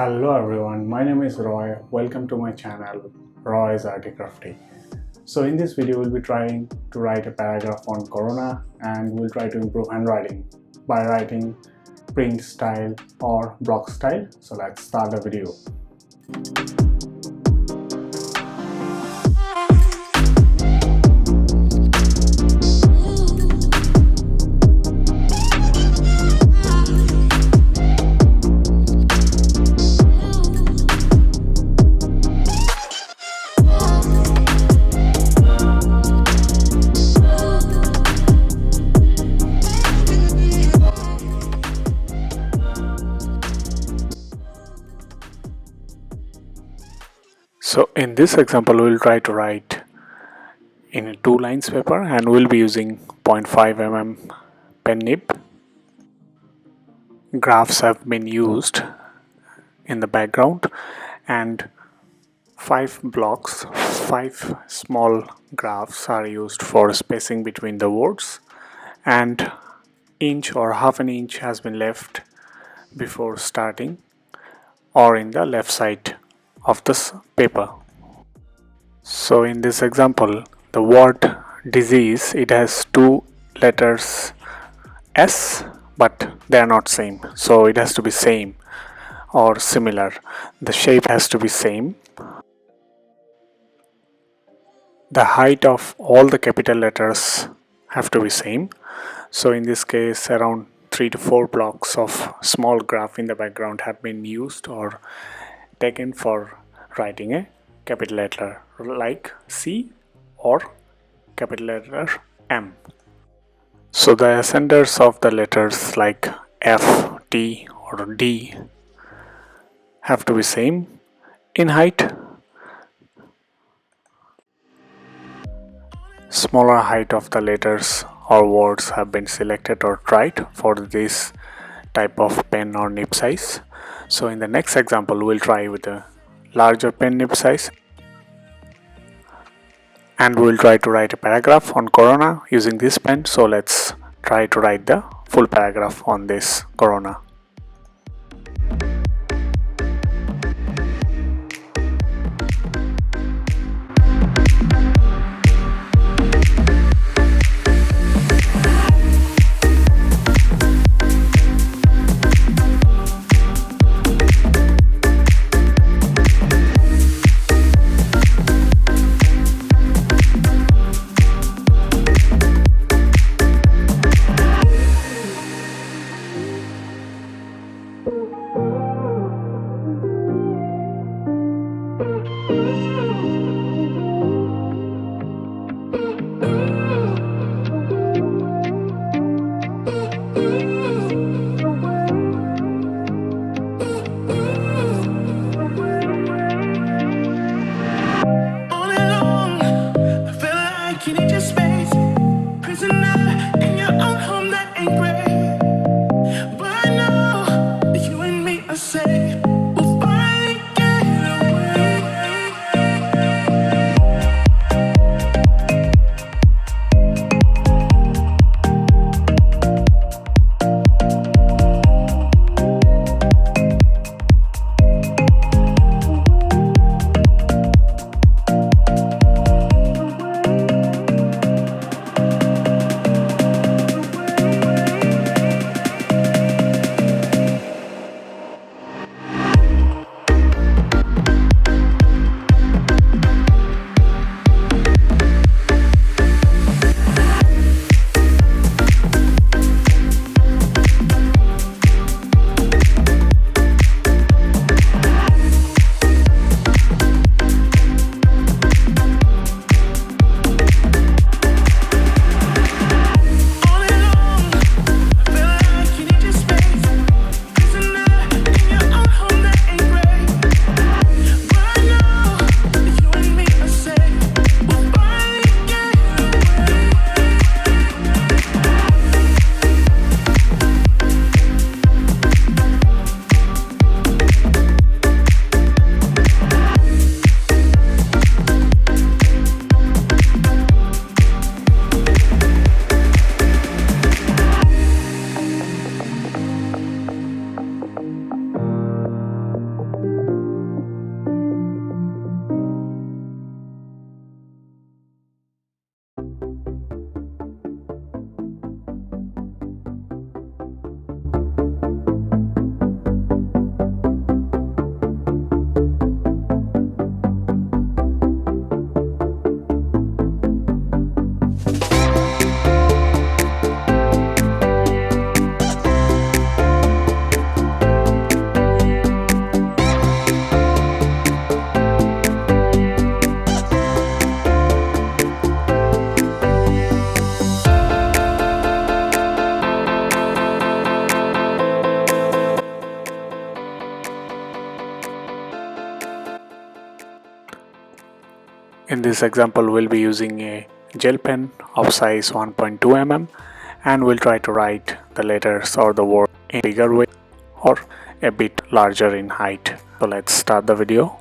Hello everyone, my name is Roy. Welcome to my channel, Roy's Articrafty. So in this video, we'll be trying to write a paragraph on Corona and we'll try to improve handwriting by writing print style or block style. So let's start the video. So in this example, we'll try to write in a 2 lines paper and we'll be using 0.5 mm pen nib. Graphs have been used in the background and 5 small graphs are used for spacing between the words, and inch or half an inch has been left before starting or in the left side of this paper. So in this example, the word disease, it has 2 letters S, but they are not same, so it has to be same or similar. The shape has to be same. The height of all the capital letters have to be same. So in this case, around 3 to 4 blocks of small graph in the background have been used or taken for writing a capital letter like C or capital letter M. So the ascenders of the letters like F, T or D have to be same in height. Smaller height of the letters or words have been selected or tried for this type of pen or nib size. So in the next example, we'll try with a larger pen nib size and we'll try to write a paragraph on Corona using this pen. So let's try to write the full paragraph on this Corona. In this example, we'll be using a gel pen of size 1.2 mm and we'll try to write the letters or the word in bigger way or a bit larger in height. So let's start the video.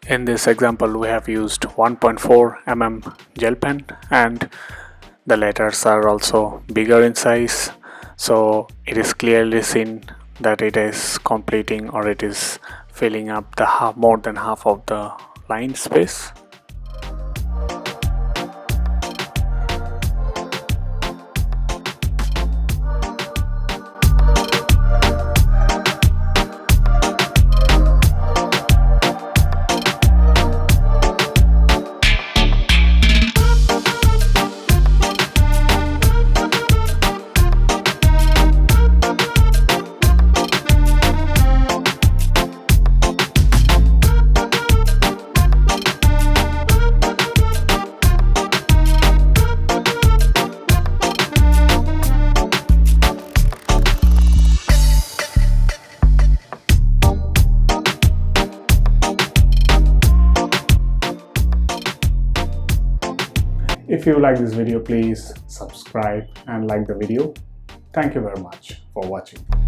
In this example, we have used 1.4 mm gel pen, and the letters are also bigger in size, so it is clearly seen that it is completing, or it is filling up the more than half of the line space. If you like this video, please subscribe and like the video. Thank you very much for watching.